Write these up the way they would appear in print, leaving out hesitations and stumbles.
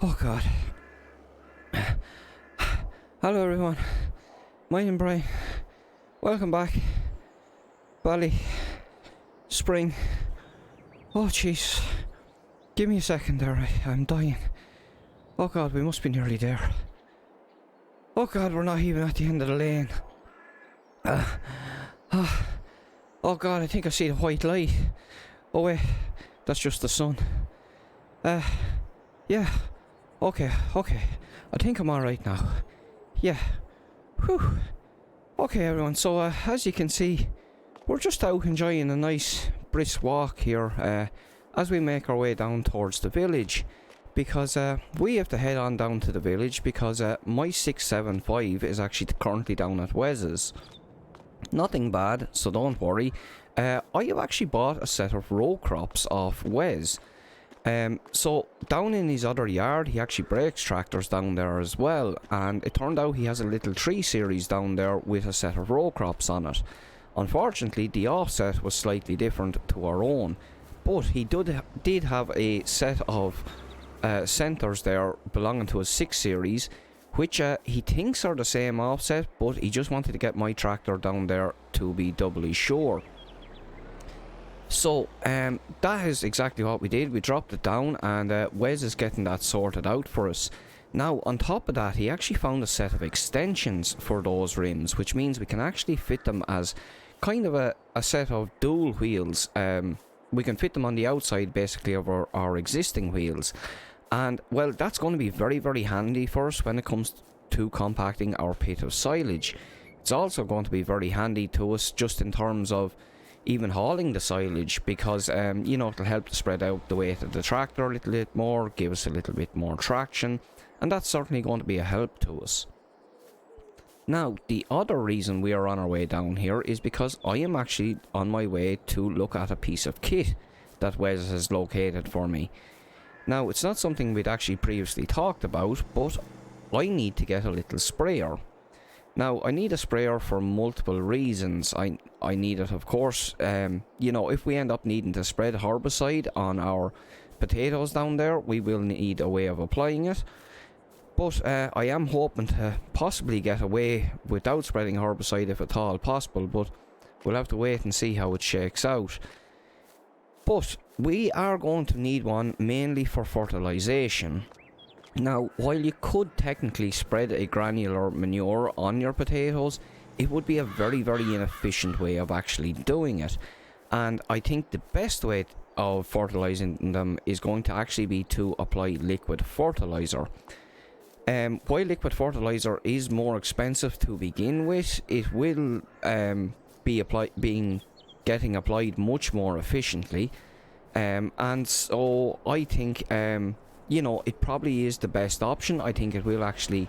Oh god. Hello everyone. My name is Brian. Welcome back. Bally Spring. Oh jeez. Give me a second there. I'm dying. Oh god, we must be nearly there. Oh god, we're not even at the end of the lane. Oh god, I think I see the white light. Oh wait, that's just the sun. Yeah. Okay. I think I'm alright now. Yeah. Whew. Okay everyone, so as you can see, we're just out enjoying a nice brisk walk here as we make our way down towards the village. Because we have to head on down to the village because my 675 is actually currently down at Wes's. Nothing bad, so don't worry. I have actually bought a set of row crops off Wes. So down in his other yard, he actually breaks tractors down there as well, and it turned out he has a little 3 series down there with a set of row crops on it. Unfortunately, the offset was slightly different to our own, but he did have a set of centers there belonging to a 6 series, which he thinks are the same offset, but he just wanted to get my tractor down there to be doubly sure. So that is exactly what we did. We dropped it down, and Wes is getting that sorted out for us. Now on top of that, he actually found a set of extensions for those rims, which means we can actually fit them as kind of a set of dual wheels. We can fit them on the outside basically of our existing wheels. And well, that's going to be very, very handy for us when it comes to compacting our pit of silage. It's also going to be very handy to us just in terms of even hauling the silage, because you know, it'll help to spread out the weight of the tractor a little bit more, give us a little bit more traction, and that's certainly going to be a help to us. Now, the other reason we are on our way down here is because I am actually on my way to look at a piece of kit that Wes has located for me. Now, it's not something we'd actually previously talked about, but I need to get a little sprayer. Now, I need a sprayer for multiple reasons. I need it, of course, you know, if we end up needing to spread herbicide on our potatoes down there, we will need a way of applying it. But I am hoping to possibly get away without spreading herbicide if at all possible, but we'll have to wait and see how it shakes out. But we are going to need one mainly for fertilization. Now, while you could technically spread a granular manure on your potatoes, it would be a very, very inefficient way of actually doing it. And I think the best way of fertilizing them is going to actually be to apply liquid fertilizer. While liquid fertilizer is more expensive to begin with, it will be getting applied much more efficiently. And so I think you know, it probably is the best option. I think it will actually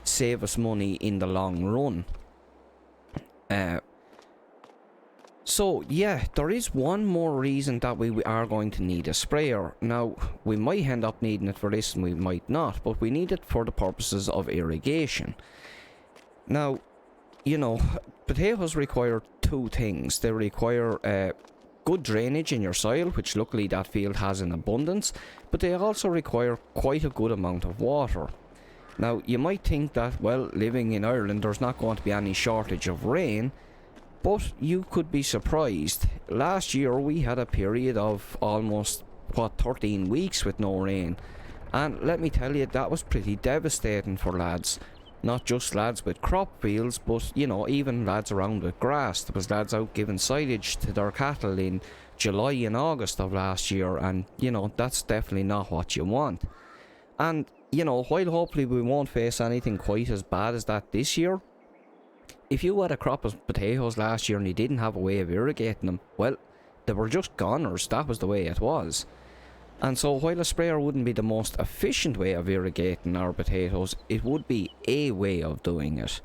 save us money in the long run. So yeah, there is one more reason that we are going to need a sprayer. Now, we might end up needing it for this and we might not, but we need it for the purposes of irrigation. Now, you know, potatoes require 2 things. They require good drainage in your soil, which luckily that field has in abundance, but they also require quite a good amount of water. Now, you might think that, well, living in Ireland, there's not going to be any shortage of rain, but you could be surprised. Last year we had a period of almost, 13 weeks with no rain, and let me tell you, that was pretty devastating for lads. Not just lads with crop fields, but, you know, even lads around with grass. There was lads out giving silage to their cattle in July and August of last year, and, you know, that's definitely not what you want. And, you know, while hopefully we won't face anything quite as bad as that this year, if you had a crop of potatoes last year and you didn't have a way of irrigating them, well, they were just goners. That was the way it was. And so while a sprayer wouldn't be the most efficient way of irrigating our potatoes, it would be a way of doing it.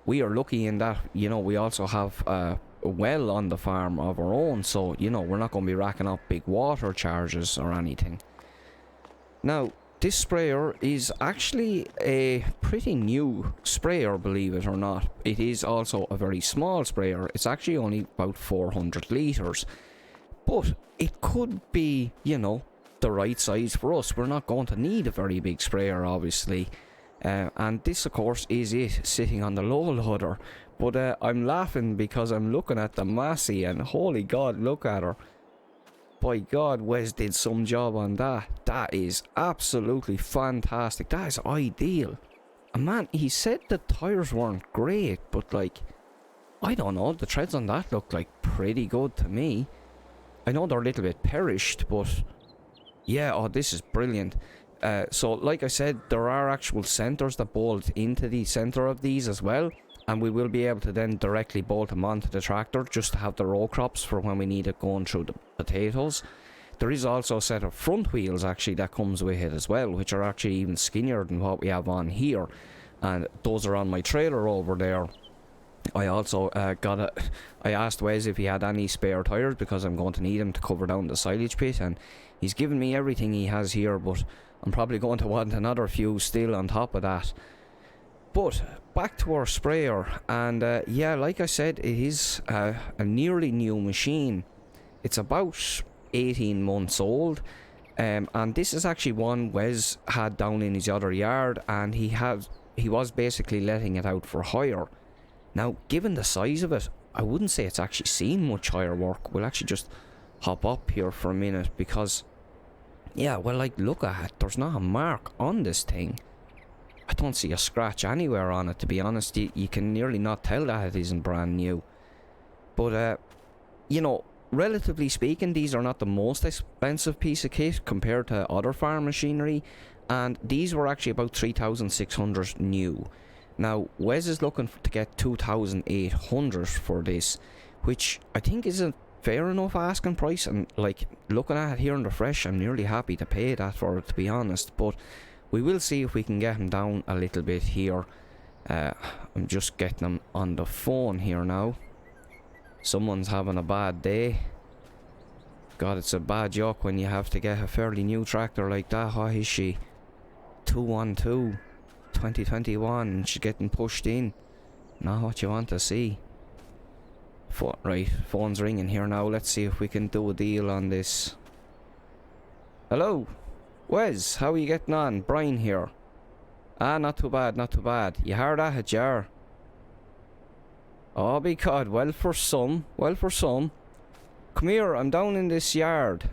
We are lucky in that, you know, we also have a well on the farm of our own, so, you know, we're not going to be racking up big water charges or anything. Now, this sprayer is actually a pretty new sprayer, believe it or not. It is also a very small sprayer. It's actually only about 400 litres. But it could be, you know, the right size for us. We're not going to need a very big sprayer, obviously. And this, of course, is it sitting on the low loader. But I'm laughing because I'm looking at the Massey, and holy God, look at her. By God, Wes did some job on that. That is absolutely fantastic. That is ideal. And man, he said the tyres weren't great, but like, I don't know, the treads on that look like pretty good to me. I know they're a little bit perished, but yeah, oh, this is brilliant. So like I said, there are actual centres that bolt into the centre of these as well, and we will be able to then directly bolt them onto the tractor just to have the row crops for when we need it going through the potatoes. There is also a set of front wheels actually that comes with it as well, which are actually even skinnier than what we have on here, and those are on my trailer over there. I also I asked Wes if he had any spare tyres because I'm going to need him to cover down the silage pit, and he's given me everything he has here, but I'm probably going to want another few still on top of that. But back to our sprayer, and yeah, like I said, it is a nearly new machine. It's about 18 months old, and this is actually one Wes had down in his other yard, and he was basically letting it out for hire. Now, given the size of it, I wouldn't say it's actually seen much hire work. We'll actually just hop up here for a minute because, yeah, well, like, look at it. There's not a mark on this thing. I don't see a scratch anywhere on it, to be honest. You can nearly not tell that it isn't brand new. But, you know, relatively speaking, these are not the most expensive piece of kit compared to other farm machinery, and these were actually about 3,600 new. Now, Wes is looking to get 2,800 for this, which I think is a fair enough asking price, and like, looking at it here in the fresh, I'm nearly happy to pay that for it, to be honest. But we will see if we can get him down a little bit here. I'm just getting him on the phone here now. Someone's having a bad day. God, it's a bad joke when you have to get a fairly new tractor like that. What is she? 212 2021, and she's getting pushed in. Not what you want to see. Right, phone's ringing here now. Let's see if we can do a deal on this. Hello, Wes, how are you getting on? Brian here. Ah, not too bad, not too bad. You hard at it, jar? Oh, be God, well for some, well for some. Come here, I'm down in this yard.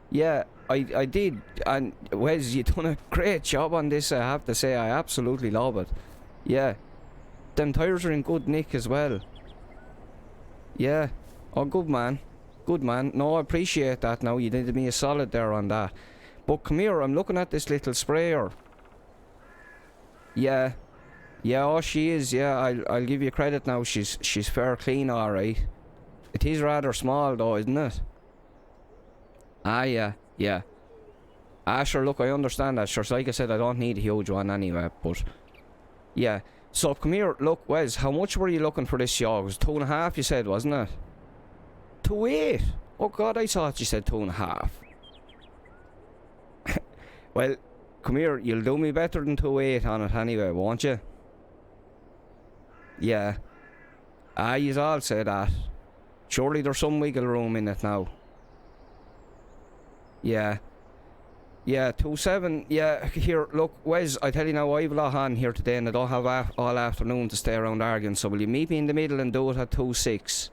Yeah, I did, and Wes, you done a great job on this, I have to say. I absolutely love it. Yeah, them tyres are in good nick as well. Yeah, oh, good man, good man. No, I appreciate that. Now, you did me a solid there on that. But come here, I'm looking at this little sprayer. Yeah, yeah, oh, she is. Yeah, I'll give you credit now. She's fair clean, all right. It is rather small though, isn't it? Ah, yeah, yeah. Ah, sure, look, I understand that. Sure, so like I said, I don't need a huge one anyway, but yeah. So come here, look, Wes, how much were you looking for this yaw? It was 2.5 you said, wasn't it? 2.8? Oh God, I thought you said 2.5. Well, come here, you'll do me better than 2.8 on it anyway, won't you? Yeah. Ah, yous all say that. Surely there's some wiggle room in it now. Yeah. Yeah, 2.7. Yeah, here, look, Wes, I tell you now, I've a lot on here today and I don't have all afternoon to stay around arguing, so will you meet me in the middle and do it at 2.6?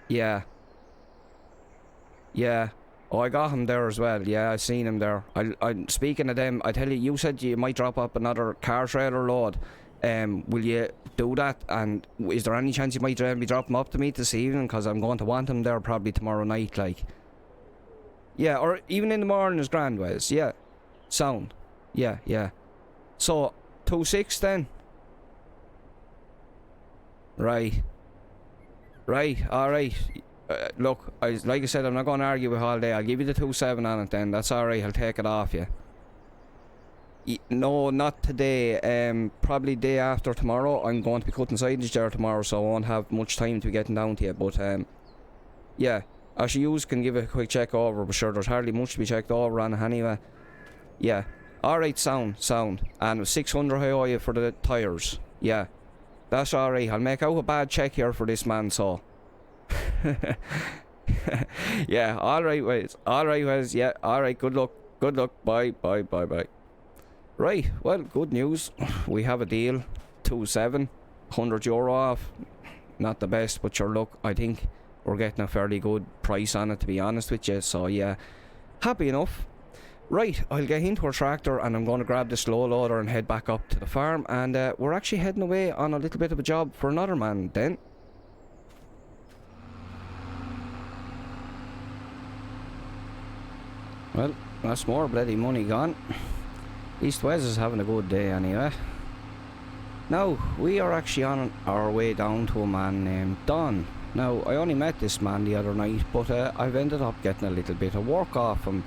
Yeah. Yeah. Oh, I got him there as well. Yeah, I seen him there. I'm speaking of them, I tell you, you said you might drop up another car trailer load. Will you do that? And is there any chance you might be dropping up to me this evening? Because I'm going to want him there probably tomorrow night, like. Yeah, or even in the morning is grand, Wes. Yeah. Sound. Yeah, yeah. So, 2.6 then? Right. Right, alright. Look, like I said, I'm not going to argue with all day. I'll give you the 2.7 on it then. That's alright, I'll take it off you. No, not today. Probably day after tomorrow. I'm going to be cutting silage there tomorrow, so I won't have much time to be getting down to you. But, yeah. Actually, you can give it a quick check over, but sure, there's hardly much to be checked over on it anyway. Yeah. Alright, sound. And 600 I owe you for the tyres. Yeah. That's alright. I'll make out a bad check here for this man, so. Yeah, alright, Wes. Alright, Wes. Yeah, alright, good luck. Good luck. Bye, bye, bye, bye. Right, well, good news. We have a deal. 2-7, €100 off. Not the best, but sure, look, I think we're getting a fairly good price on it, to be honest with you. So, yeah, happy enough. Right, I'll get into our tractor and I'm going to grab this low loader and head back up to the farm. And we're actually heading away on a little bit of a job for another man then. Well, that's more bloody money gone. East West is having a good day anyway. Now, we are actually on our way down to a man named Don. Now, I only met this man the other night, but I've ended up getting a little bit of work off him.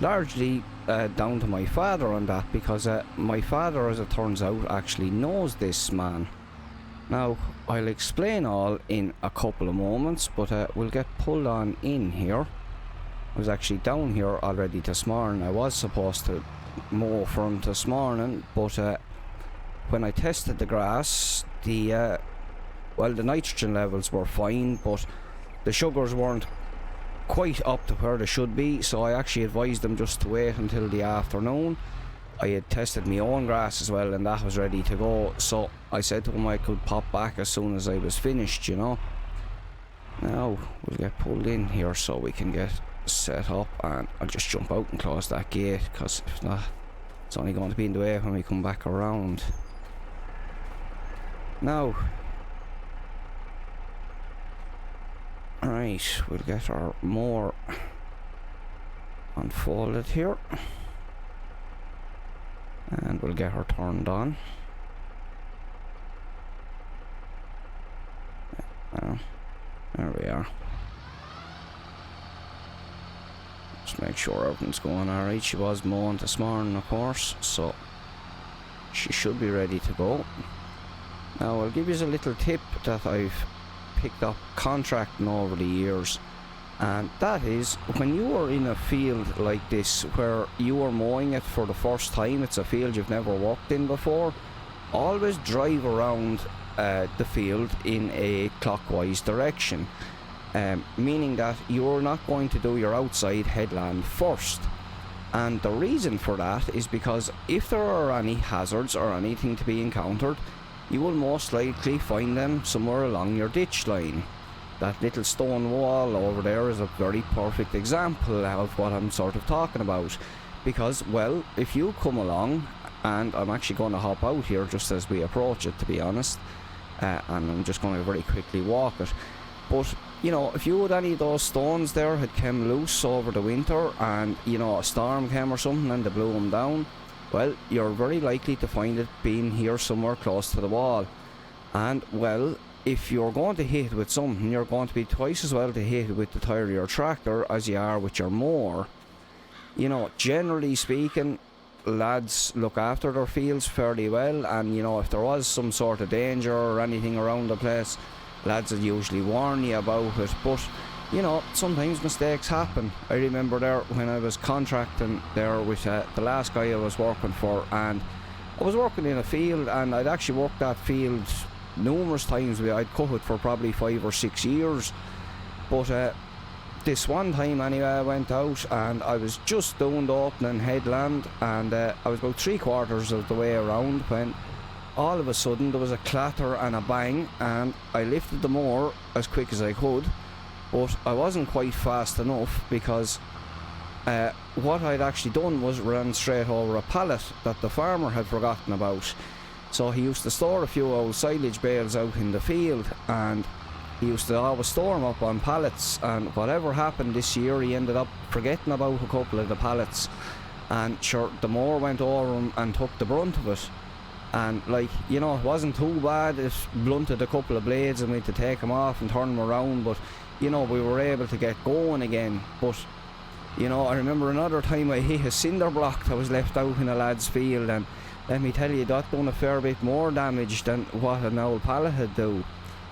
Largely down to my father on that, because my father, as it turns out, actually knows this man. Now, I'll explain all in a couple of moments, but we'll get pulled on in here. I was actually down here already this morning. I was supposed to mow for him this morning, but when I tested the grass, the nitrogen levels were fine, but the sugars weren't quite up to where they should be, so I actually advised them just to wait until the afternoon. I had tested my own grass as well, and that was ready to go, so I said to him I could pop back as soon as I was finished, you know. Now, we'll get pulled in here so we can get set up, and I'll just jump out and close that gate, because if not, it's only going to be in the way when we come back around. Now, right, we'll get our mower unfolded here, and we'll get her turned on. There we are. Just make sure everything's going alright. She was mowing this morning, of course, so she should be ready to go. Now, I'll give you a little tip that I've picked up contracting over the years, and that is, when you are in a field like this where you are mowing it for the first time, it's a field you've never walked in before, always drive around the field in a clockwise direction, meaning that you're not going to do your outside headland first. And the reason for that is because if there are any hazards or anything to be encountered, you will most likely find them somewhere along your ditch line. That little stone wall over there is a very perfect example of what I'm sort of talking about. Because, well, if you come along, and I'm actually going to hop out here just as we approach it, to be honest, and I'm just going to very quickly walk it. But, you know, if you had any of those stones there had come loose over the winter, and, you know, a storm came or something and they blew them down, well, you're very likely to find it being here somewhere close to the wall. And, well, if you're going to hit it with something, you're going to be twice as well to hit it with the tyre of your tractor as you are with your mower. You know, generally speaking, lads look after their fields fairly well, and, you know, if there was some sort of danger or anything around the place, lads would usually warn you about it. But, you know, sometimes mistakes happen. I remember there when I was contracting there with the last guy I was working for, and I was working in a field, and I'd actually worked that field numerous times. I'd cut it for probably 5 or 6 years, but this one time anyway, I went out and I was just doing the opening headland, and I was about 3/4 of the way around when all of a sudden there was a clatter and a bang, and I lifted the mower as quick as I could, but I wasn't quite fast enough, because what I'd actually done was run straight over a pallet that the farmer had forgotten about. So he used to store a few old silage bales out in the field, and he used to always store them up on pallets, and whatever happened this year, he ended up forgetting about a couple of the pallets, and sure, the mower went over him and took the brunt of it. And, like, you know, it wasn't too bad. It blunted a couple of blades and we had to take them off and turn them around, but, you know, we were able to get going again. But, you know, I remember another time I hit a cinder block that was left out in a lad's field, and let me tell you, that done a fair bit more damage than what an old pallet had do.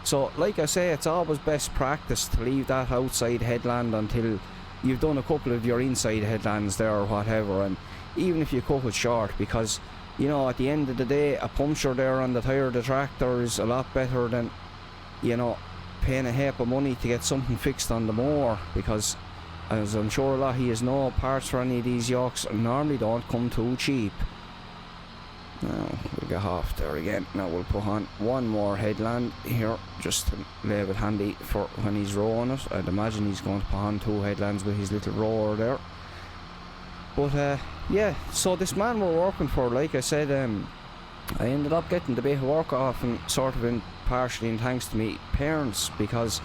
So, like I say, it's always best practice to leave that outside headland until you've done a couple of your inside headlands there or whatever, and even if you cut it short, because, you know, at the end of the day, a puncture there on the tyre of the tractor is a lot better than, you know, paying a heap of money to get something fixed on the mower, because as I'm sure a lot of you know, parts for any of these yokes normally don't come too cheap. Now we'll get off there again. Now we'll put on one more headland here just to leave it handy for when he's rowing it. I'd imagine he's going to put on 2 headlands with his little rower there. But yeah, so this man we're working for, like I said, I ended up getting the bit of work off, and sort of partially in thanks to me parents, because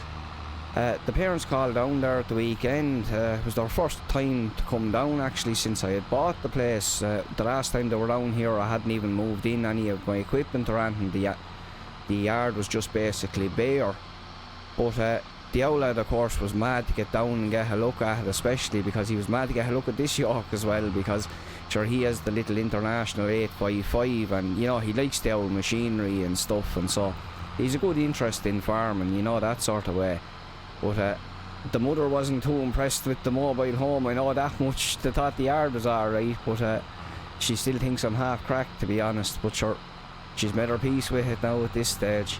the parents called down there at the weekend. It was their first time to come down actually since I had bought the place. The last time they were down here I hadn't even moved in any of my equipment or anything. The yard was just basically bare. But the old lad of course was mad to get down and get a look at it, especially because he was mad to get a look at this yoke as well, because sure he has the little International 855, and you know he likes the old machinery and stuff, and so he's a good interest in farming, you know, that sort of way. But the mother wasn't too impressed with the mobile home, I know that much. They thought the yard was alright, but she still thinks I'm half cracked, to be honest. But sure, she's made her peace with it now at this stage.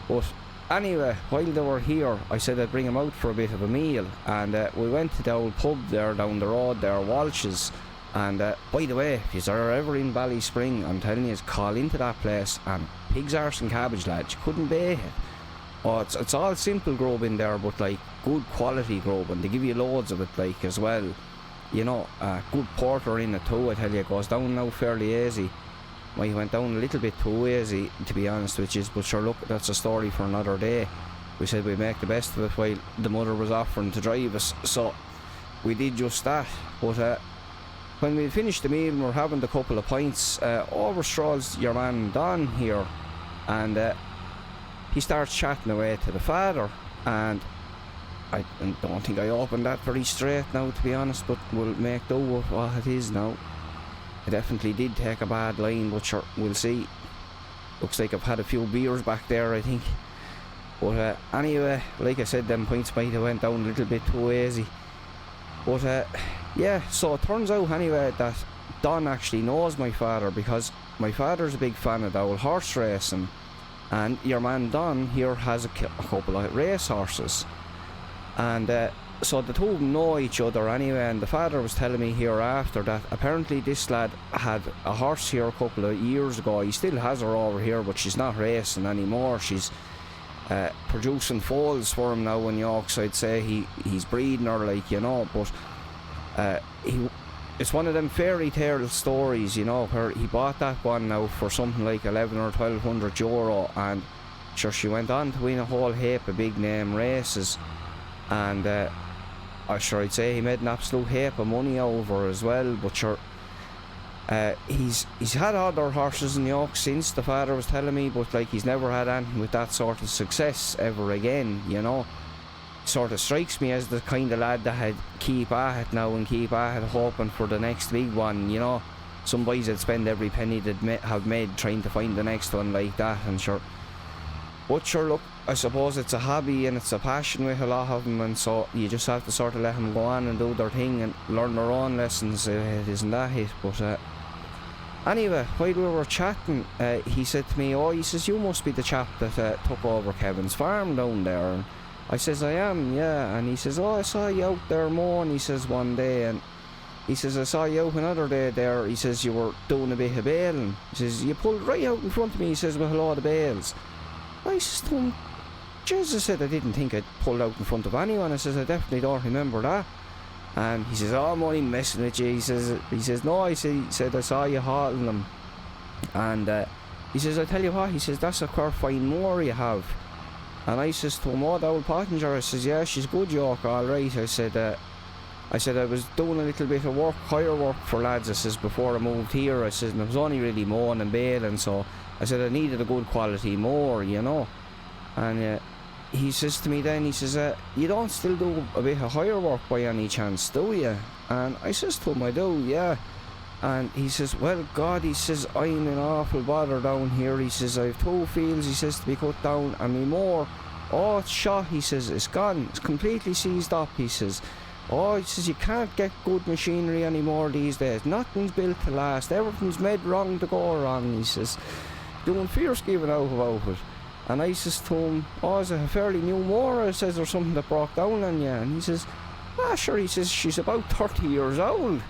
But anyway, while they were here, I said I'd bring them out for a bit of a meal, and we went to the old pub there down the road there, Walsh's. And by the way, if you're ever in Bally Spring, I'm telling you, call into that place, and pig's arse and cabbage, lad, you couldn't beat it. Oh, it's all simple grub in there, but like good quality grub, and they give you loads of it like as well. You know, good porter in it too, I tell you. It goes down now fairly easy. Well, he went down a little bit too easy, to be honest with you, but sure, look, that's a story for another day. We said we'd make the best of it while the mother was offering to drive us, so we did just that. But when we finished the meal and we're having the couple of pints, over strolls your man Don here, and he starts chatting away to the father, and I don't think I opened that very straight now, to be honest, but we'll make do with what it is now. I definitely did take a bad line, but sure, we'll see. Looks like I've had a few beers back there, I think. But anyway, like I said, them points might have went down a little bit too easy. But yeah, so it turns out anyway that Don actually knows my father, because my father's a big fan of the old horse racing, and your man Don here has a couple of race horses. And so the two of them know each other anyway, and the father was telling me here after that apparently this lad had a horse here a couple of years ago. He still has her over here, but she's not racing anymore. She's producing foals for him now in Yorks. I'd say he's breeding her, like, you know, but it's one of them fairy tale stories, you know, where he bought that one now for something like 11 or 1200 euro, and sure, she went on to win a whole heap of big name races, and I'd say he made an absolute heap of money over as well. But sure, he's had other horses in York since, the father was telling me, but like he's never had anything with that sort of success ever again, you know. Sort of strikes me as the kind of lad that had keep at it now and keep at it, hoping for the next big one, you know. Some boys that spend every penny they'd have made trying to find the next one like that, and sure. But sure, look, I suppose it's a hobby and it's a passion with a lot of them, and so you just have to sort of let them go on and do their thing and learn their own lessons. It isn't that it, but anyway, while we were chatting, he said to me, oh, he says, you must be the chap that took over Kevin's farm down there. And I says, I am, yeah. And he says, oh, I saw you out there mowing, he says, one day, and he says, I saw you out another day there. He says, you were doing a bit of baling. He says, you pulled right out in front of me, he says, with a load of bales. I says to him, Jesus, said, I didn't think I'd pulled out in front of anyone. I says, I definitely don't remember that. And he says, oh, I'm only messing with you. He says, no, he said, I saw you hauling them. And he says, I tell you what, he says, that's a quite fine moor you have. And I says to him, oh, the old Pottinger. I says, yeah, she's good yoke, all right. I said, I was doing a little bit of work, hire work for lads, I says, before I moved here. I says, and I was only really mowing and baling, so I said I needed a good quality mower, you know. And he says to me then, he says, you don't still do a bit of hire work by any chance, do you? And I says to him, I do, yeah. And he says, well, God, he says, I'm in awful bother down here. He says, I have 2 fields, he says, to be cut down, and me mower, oh, it's shot, he says, it's gone, it's completely seized up, he says. Oh, he says, you can't get good machinery anymore these days. Nothing's built to last, everything's made wrong to go wrong, he says. Doing fierce giving out about it. And I says to him, oh, is it a fairly new mower? I says, there's something that broke down on you. And he says, ah, sure. He says, she's about 30 years old.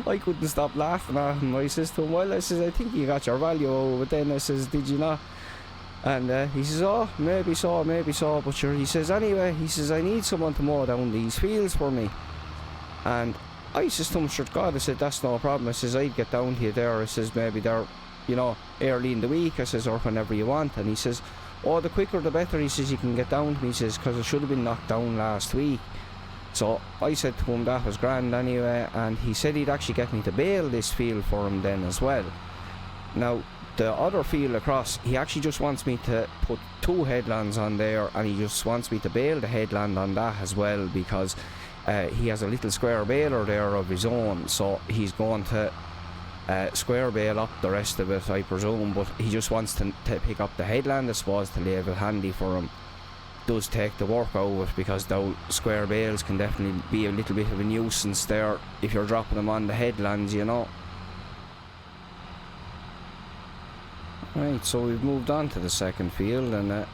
I couldn't stop laughing at him. I says to him, well, I says, I think you got your value out of it then. I says, did you not? And he says, oh, maybe so, but sure. He says, anyway, he says, I need someone to mow down these fields for me. And I says to him, sure, God, I said, that's no problem. I says, I'd get down to you there. I says, maybe they're, you know, early in the week. I says, or whenever you want. And he says, oh, the quicker the better. He says, you can get down to me. He says, because it should have been knocked down last week. So I said to him that was grand anyway, and he said he'd actually get me to bale this field for him then as well. Now, the other field across, he actually just wants me to put 2 headlands on there, and he just wants me to bale the headland on that as well, because he has a little square baler there of his own, so he's going to square bale up the rest of it, I presume, but he just wants to pick up the headland, I suppose, to leave it handy for him. Does take the work out of it, because those square bales can definitely be a little bit of a nuisance there if you're dropping them on the headlands, you know. Right, so we've moved on to the second field, and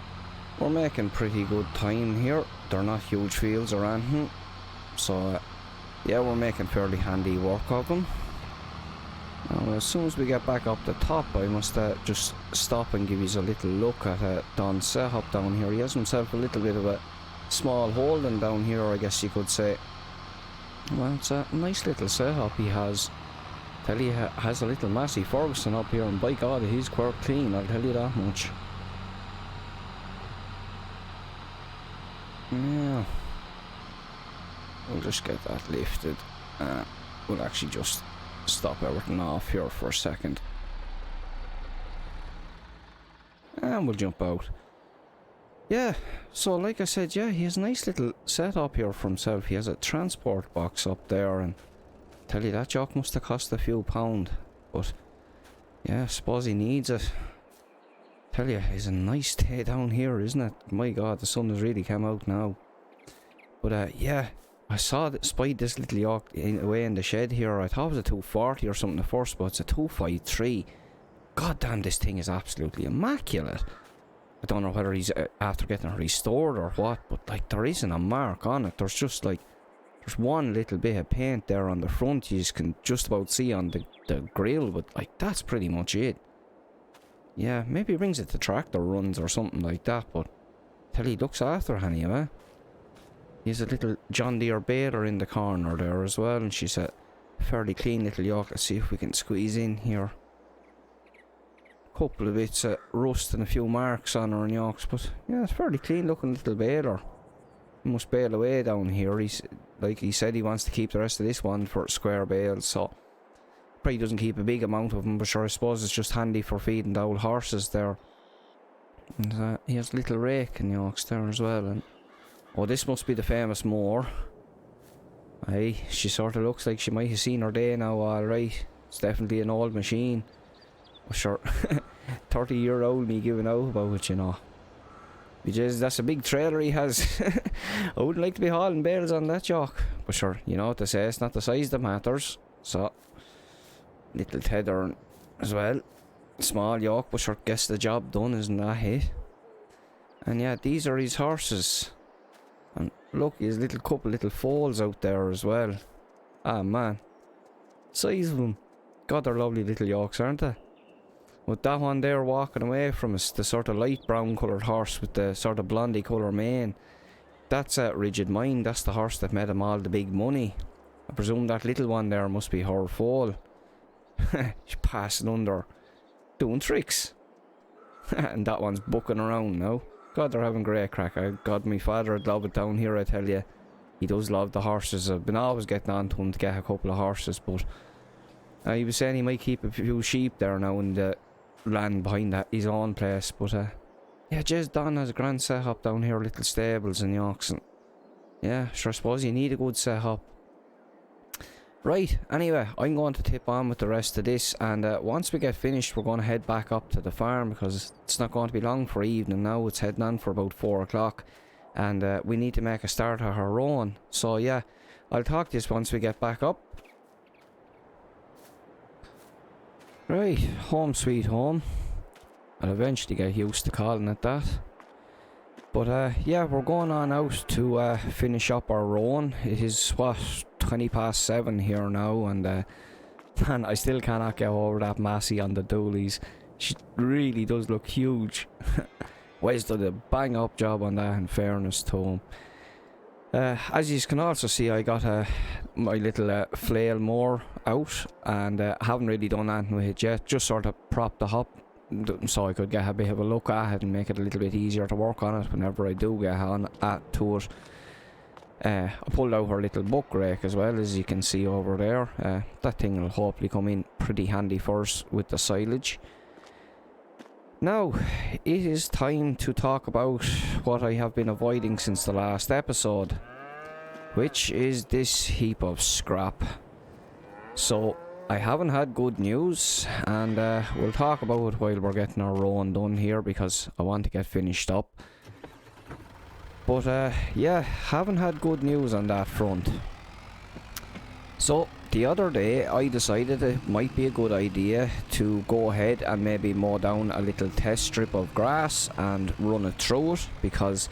we're making pretty good time here. They're not huge fields or anything, so yeah, we're making fairly handy work of them. Now, as soon as we get back up the top, I must just stop and give you a little look at Don's setup down here. He has himself a little bit of a small holding down here, I guess you could say. Well, it's a nice little setup he has. Tell you, has a little Massey Ferguson up here, and by God, he's quite clean, I'll tell you that much. Yeah. We'll just get that lifted. We'll actually just stop everything off here for a second. And we'll jump out. Yeah, so like I said, yeah, he has a nice little setup here for himself. He has a transport box up there, and tell you that jock must have cost a few pound, but yeah, I suppose he needs it. Tell you, it's a nice day down here, isn't it? My God, the sun has really come out now. But yeah, I spied this little yoke away in the shed here. I thought it was a 240 or something at first, but it's a 253. God damn, this thing is absolutely immaculate. I don't know whether he's after getting it restored or what, but like, there isn't a mark on it. There's just like, there's one little bit of paint there on the front you can just about see on the grill, but like, that's pretty much it. Yeah, maybe he brings it to tractor runs or something like that, but tell he looks after it anyway. He has a little John Deere baler in the corner there as well, and she's a fairly clean little yoke. Let's see if we can squeeze in here. Couple of bits of rust and a few marks on her and yokes, but yeah, it's fairly clean looking little baler. He must bale away down here. He's like he said, he wants to keep the rest of this one for square bales, so probably doesn't keep a big amount of them, but sure, I suppose it's just handy for feeding the old horses there. And he has a little rake and yokes there as well. And oh, this must be the famous mower. Aye, she sort of looks like she might have seen her day now, alright. It's definitely an old machine. But sure, 30-year-old me giving out about it, you know. Because that's a big trailer he has. I wouldn't like to be hauling bales on that jock. But sure, you know what they say, it's not the size that matters. So, little tether as well. Small yoke, but sure, gets the job done, isn't that it? And yeah, these are his horses. And look, he has a couple little foals out there as well. Ah man, size of them. God, they're lovely little yokes, aren't they? With that one there walking away from us, the sort of light brown coloured horse with the sort of blondie colour mane, that's Rigid Mind. That's the horse that made him all the big money. I presume that little one there must be her foal. She's passing under, doing tricks. And that one's bucking around now. God, they're having great crack. God, my father would love it down here, I tell you. He does love the horses. I've been always getting on to him to get a couple of horses, but he was saying he might keep a few sheep there now in the land behind his own place. But yeah, Jez Don has a grand setup down here, little stables and yokes, and yeah, sure, I suppose you need a good setup. Right, anyway, I'm going to tip on with the rest of this, and once we get finished, we're going to head back up to the farm, because it's not going to be long for evening now. It's heading on for about 4 o'clock, and we need to make a start of our own. So yeah, I'll talk to you once we get back up. Right, home sweet home. I'll eventually get used to calling it that. But yeah, we're going on out to finish up our run. It is, what, 7:20 here now, and man, I still cannot get over that Massey on the doolies. She really does look huge. Wes did a bang up job on that, in fairness to him. As you can also see, I got my little flail mower out, and haven't really done anything with it yet. Just sort of propped the hop so I could get a bit of a look at it and make it a little bit easier to work on it whenever I do get on to it. I pulled out her little buck rake as well, as you can see over there. That thing will hopefully come in pretty handy for us with the silage. Now, it is time to talk about what I have been avoiding since the last episode, which is this heap of scrap. So, I haven't had good news, and we'll talk about it while we're getting our run done here, because I want to get finished up. But yeah, haven't had good news on that front. So, the other day I decided it might be a good idea to go ahead and maybe mow down a little test strip of grass and run it through it, because,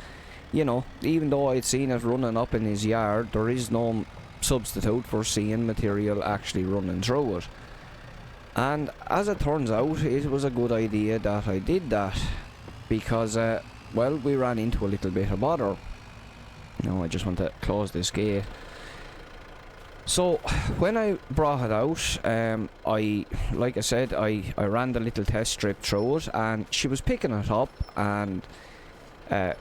you know, even though I'd seen it running up in his yard, there is no substitute for seeing material actually running through it. And as it turns out, it was a good idea that I did that, because well, we ran into a little bit of bother. Now I just want to close this gate. So when I brought it out, like I said, I ran the little test strip through it, and she was picking it up, and it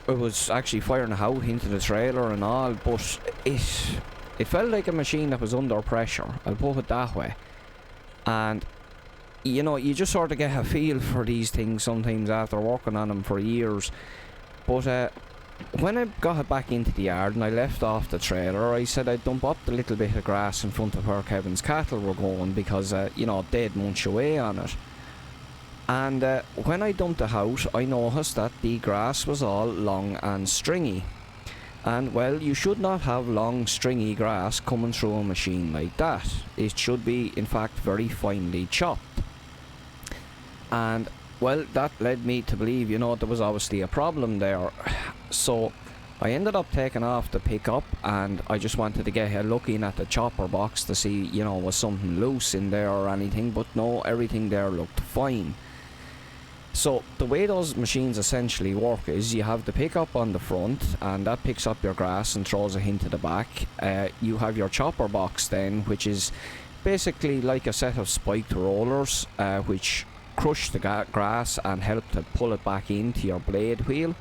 was actually firing it out into the trailer and all, but it felt like a machine that was under pressure, I'll put it that way. And you know, you just sort of get a feel for these things sometimes after working on them for years. But when I got it back into the yard and I left off the trailer, I said I'd dump up the little bit of grass in front of where Kevin's cattle were going, because you know, they'd munch away on it. And when I dumped it out, I noticed that the grass was all long and stringy. And well, you should not have long stringy grass coming through a machine like that. It should be, in fact, very finely chopped. And well, that led me to believe, you know, there was obviously a problem there. So I ended up taking off the pickup, and I just wanted to get a look in at the chopper box to see, you know, was something loose in there or anything, but no, everything there looked fine. So the way those machines essentially work is you have the pickup on the front, and that picks up your grass and throws it into the back. You have your chopper box then, which is basically like a set of spiked rollers, which crush the grass and help to pull it back into your blade wheel.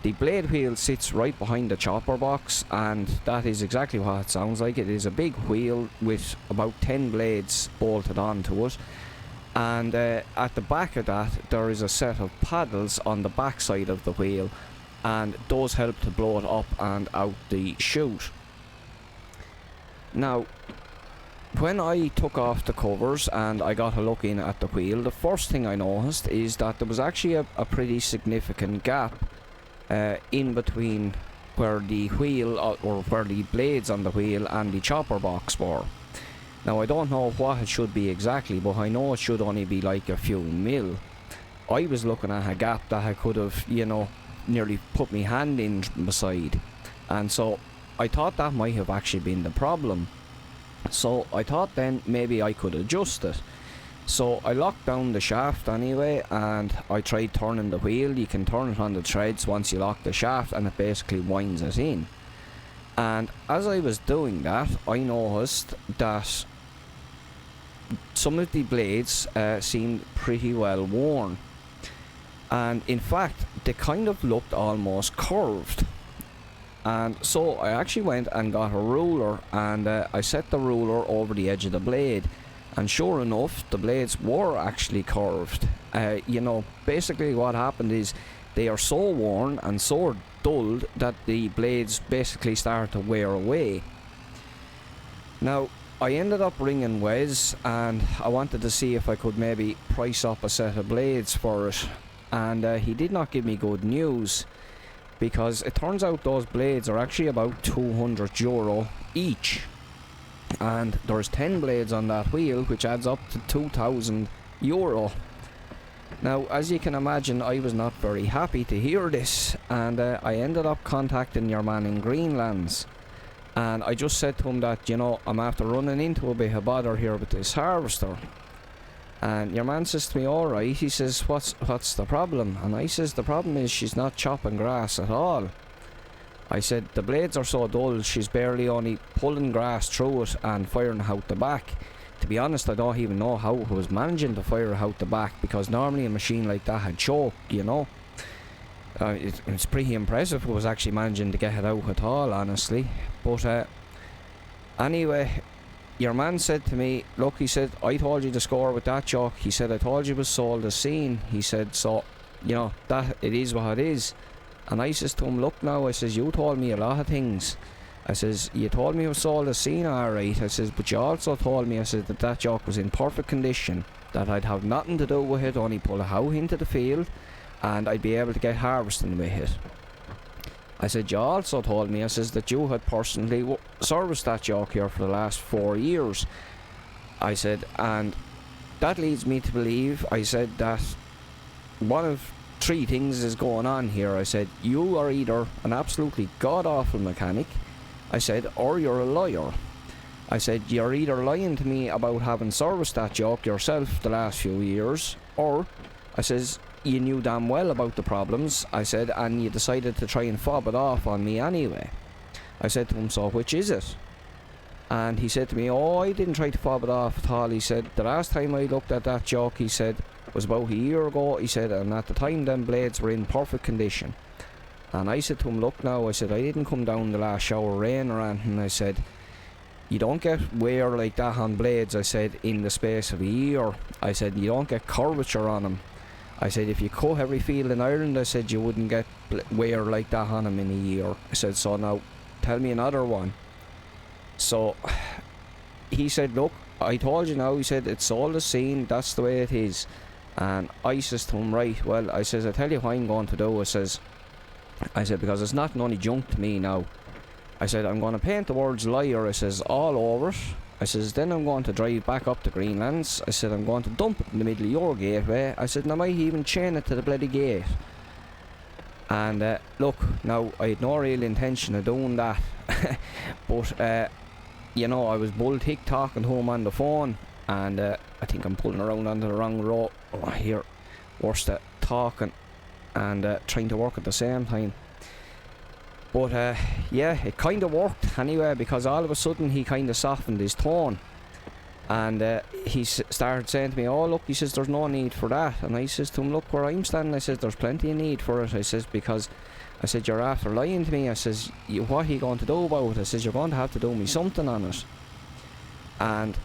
The blade wheel sits right behind the chopper box, and that is exactly what it sounds like. It is a big wheel with about 10 blades bolted onto it. And at the back of that, there is a set of paddles on the back side of the wheel, and those help to blow it up and out the chute. Now, when I took off the covers and I got a look in at the wheel, the first thing I noticed is that there was actually a pretty significant gap in between where the wheel, or where the blades on the wheel and the chopper box were. Now, I don't know what it should be exactly, but I know it should only be like a few mil. I was looking at a gap that I could have, you know, nearly put my hand in beside. And so I thought that might have actually been the problem. So I thought then maybe I could adjust it. So I locked down the shaft anyway, and I tried turning the wheel. You can turn it on the threads once you lock the shaft, and it basically winds it in. And as I was doing that, I noticed that some of the blades seemed pretty well worn, and in fact they kind of looked almost curved. And so I actually went and got a ruler, and I set the ruler over the edge of the blade, and sure enough, the blades were actually curved. You know, basically what happened is they are so worn and so dulled that the blades basically started to wear away. Now, I ended up ringing Wes, and I wanted to see if I could maybe price up a set of blades for it, and he did not give me good news, because it turns out those blades are actually about €200 each, and there's 10 blades on that wheel, which adds up to €2,000. Now, as you can imagine, I was not very happy to hear this, and I ended up contacting your man in Greenlands. And I just said to him that, you know, I'm after running into a bit of bother here with this harvester. And your man says to me, alright, he says, what's the problem? And I says, the problem is she's not chopping grass at all. I said, the blades are so dull, she's barely only pulling grass through it and firing out the back. To be honest, I don't even know how it was managing to fire out the back, because normally a machine like that had choke, you know. It's pretty impressive it was actually managing to get it out at all, honestly. But anyway, your man said to me, look, he said, I told you to score with that jock. He said, I told you it was sold as seen. He said, so, you know, that it is what it is. And I says to him, look now, I says, you told me a lot of things. I says, you told me it was sold as seen, alright. I says, but you also told me, I said, that jock was in perfect condition, that I'd have nothing to do with it, only pull a hoe into the field, and I'd be able to get harvesting with it. I said, you also told me, I says, that you had personally serviced that jock here for the last 4 years. I said, and that leads me to believe, I said, that one of 3 things is going on here. I said, you are either an absolutely god-awful mechanic, I said, or you're a liar. I said, you're either lying to me about having serviced that jock yourself the last few years, or, I says, you knew damn well about the problems, I said, and you decided to try and fob it off on me anyway. I said to him, so which is it? And he said to me, oh, I didn't try to fob it off at all. He said, the last time I looked at that jock, he said, was about a year ago, he said, and at the time them blades were in perfect condition. And I said to him, look now, I said, I didn't come down the last shower rain or anything. I said, you don't get wear like that on blades, I said, in the space of a year. I said, you don't get curvature on them. I said, if you cut every field in Ireland, I said, you wouldn't get wear like that on them in a year. I said, so now, tell me another one. So, he said, look, I told you now, he said, it's all the same, that's the way it is. And I says to him, right, well, I says, I tell you what I'm going to do, I said, because it's not only junk to me now. I said, I'm going to paint the words liar, I says, all over it. I says, then I'm going to drive back up to Greenlands. I said, I'm going to dump it in the middle of your gateway. I said, and I might even chain it to the bloody gate. And look, now, I had no real intention of doing that. But, you know, I was bull tick talking to him on the phone. And I think I'm pulling around onto the wrong road. Oh, here, worst at talking and trying to work at the same time. But yeah, it kind of worked anyway, because all of a sudden he kind of softened his tone. And he started saying to me, oh look, he says, there's no need for that. And I says to him, look where I'm standing, I says, there's plenty of need for it. I says, because I said, you're after lying to me. I says, what are you going to do about it? I says, you're going to have to do me something on it. And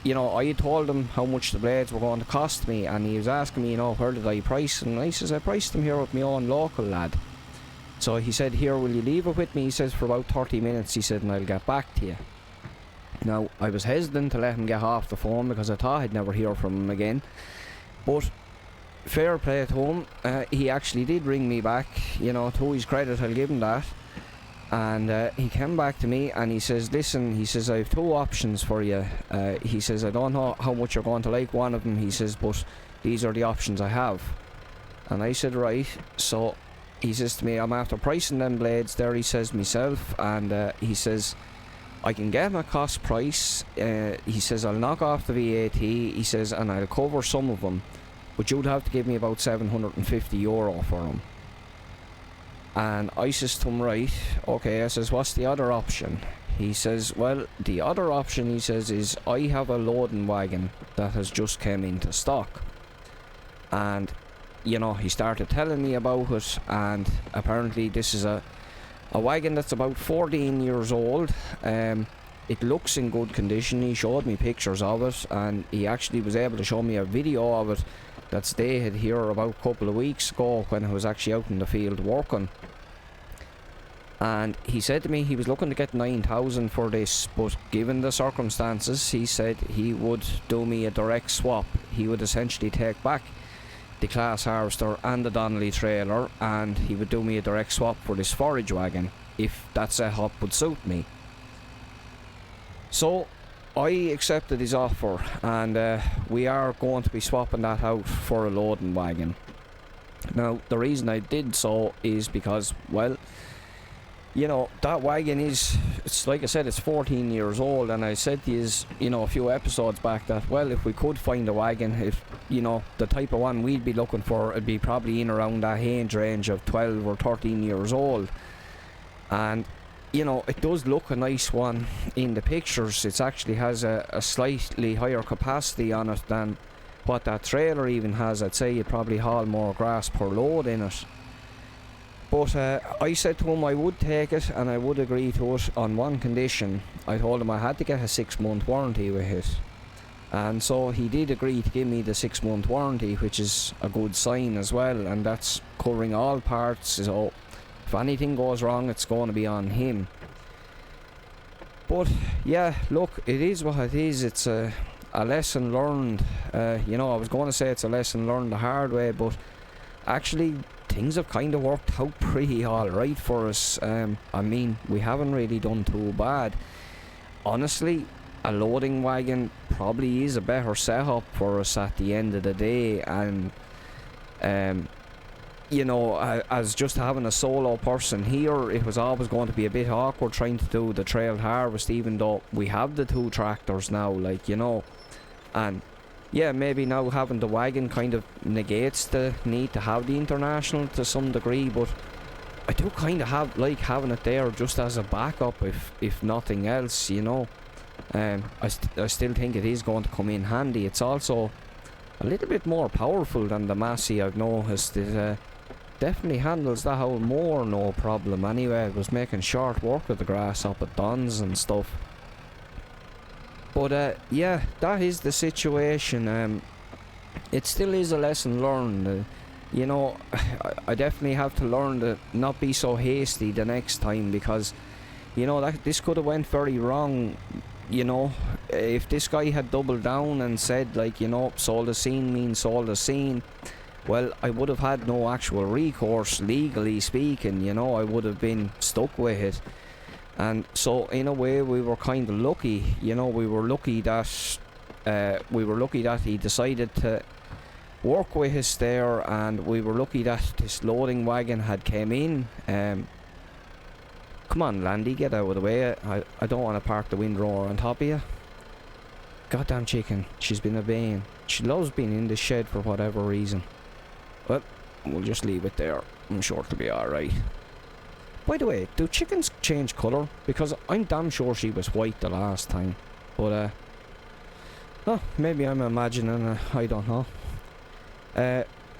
you know, I had told him how much the blades were going to cost me, and he was asking me, you know, where did I price? And I says, I priced them here with my own local lad. So he said, here, will you leave it with me? He says, for about 30 minutes, he said, and I'll get back to you. Now, I was hesitant to let him get off the phone, because I thought I'd never hear from him again. But fair play to him, he actually did ring me back, you know, to his credit, I'll give him that. And he came back to me and he says, listen, he says, I have 2 options for you. He says, I don't know how much you're going to like one of them, he says, but these are the options I have. And I said, right. So he says to me, I'm after pricing them blades there, he says, myself. And he says, I can get my cost price. He says, I'll knock off the VAT, he says, and I'll cover some of them, but you'd have to give me about €750 for them. And I says to him, right, okay, I says, what's the other option? He says, well, the other option, he says, is I have a loading wagon that has just came into stock. And, you know, he started telling me about it, and apparently this is a wagon that's about 14 years old. It looks in good condition. He showed me pictures of it, and he actually was able to show me a video of it that they had here about a couple of weeks ago when I was actually out in the field working. And he said to me he was looking to get 9,000 for this, but given the circumstances, he said he would do me a direct swap. He would essentially take back the Claas Harvester and the Donnelly trailer, and he would do me a direct swap for this forage wagon, if that setup would suit me. So I accepted his offer, and we are going to be swapping that out for a loading wagon. Now, the reason I did so is because, well, you know, that wagon is, it's like I said, it's 14 years old, and I said to you, you know, a few episodes back that, well, if we could find a wagon, if, you know, the type of one we'd be looking for, it'd be probably in around that age range of 12 or 13 years old. And you know, it does look a nice one in the pictures. It actually has a slightly higher capacity on it than what that trailer even has. I'd say you'd probably haul more grass per load in it. But I said to him I would take it, and I would agree to it on one condition. I told him I had to get a 6-month warranty with it. And so he did agree to give me the 6-month warranty, which is a good sign as well, and that's covering all parts. So if anything goes wrong, it's going to be on him. But yeah, look, it is what it is. It's a lesson learned. You know, I was going to say it's a lesson learned the hard way, but actually things have kind of worked out pretty alright for us. I mean, we haven't really done too bad. Honestly, a loading wagon probably is a better setup for us at the end of the day, and you know, as just having a solo person here, it was always going to be a bit awkward trying to do the trail harvest, even though we have the 2 tractors now, like, you know. And yeah, maybe now having the wagon kind of negates the need to have the international to some degree, but I do kind of like having it there just as a backup, if nothing else, you know. I still think it is going to come in handy. It's also a little bit more powerful than the Massey, I've noticed. It definitely handles that whole mower no problem anyway. It was making short work of the grass up at Don's and stuff. But yeah, that is the situation. It still is a lesson learned. You know, I definitely have to learn to not be so hasty the next time, because, you know, that this could have went very wrong. You know, if this guy had doubled down and said, like, you know, sold the scene means sold the scene, well, I would have had no actual recourse, legally speaking. You know, I would have been stuck with it. And so in a way we were kind of lucky. You know, we were lucky that he decided to work with us there, and we were lucky that this loading wagon had came in. Come on, Landy, get out of the way. I don't want to park the windrower on top of you. Goddamn chicken, she's been obeying. She loves being in the shed for whatever reason. Well, we'll just leave it there. I'm sure it'll be alright. By the way, do chickens change colour? Because I'm damn sure she was white the last time. But, oh, maybe I'm imagining, I don't know.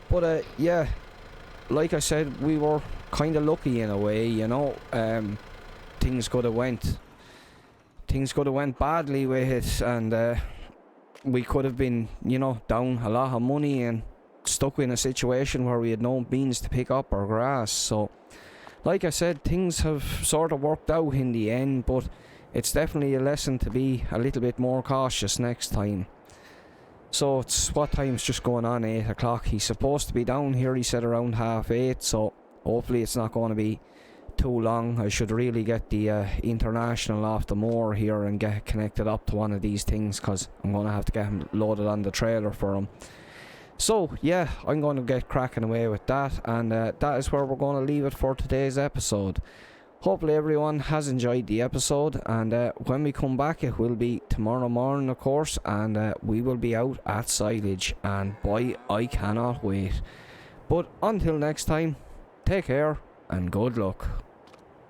But, yeah, like I said, we were kind of lucky in a way, you know. Things could have went badly with it, and we could have been, you know, down a lot of money and stuck in a situation where we had no means to pick up our grass. So, like I said, things have sort of worked out in the end, but it's definitely a lesson to be a little bit more cautious next time. So it's, what time's just going on? 8 o'clock. He's supposed to be down here, he said, around 8:30, so hopefully it's not going to be too long. I should really get the international off the moor here and get connected up to one of these things, because I'm going to have to get him loaded on the trailer for him. So yeah, I'm going to get cracking away with that, and that is where we're going to leave it for today's episode. Hopefully everyone has enjoyed the episode, and when we come back, it will be tomorrow morning, of course, and we will be out at silage, and boy, I cannot wait. But until next time, take care and good luck.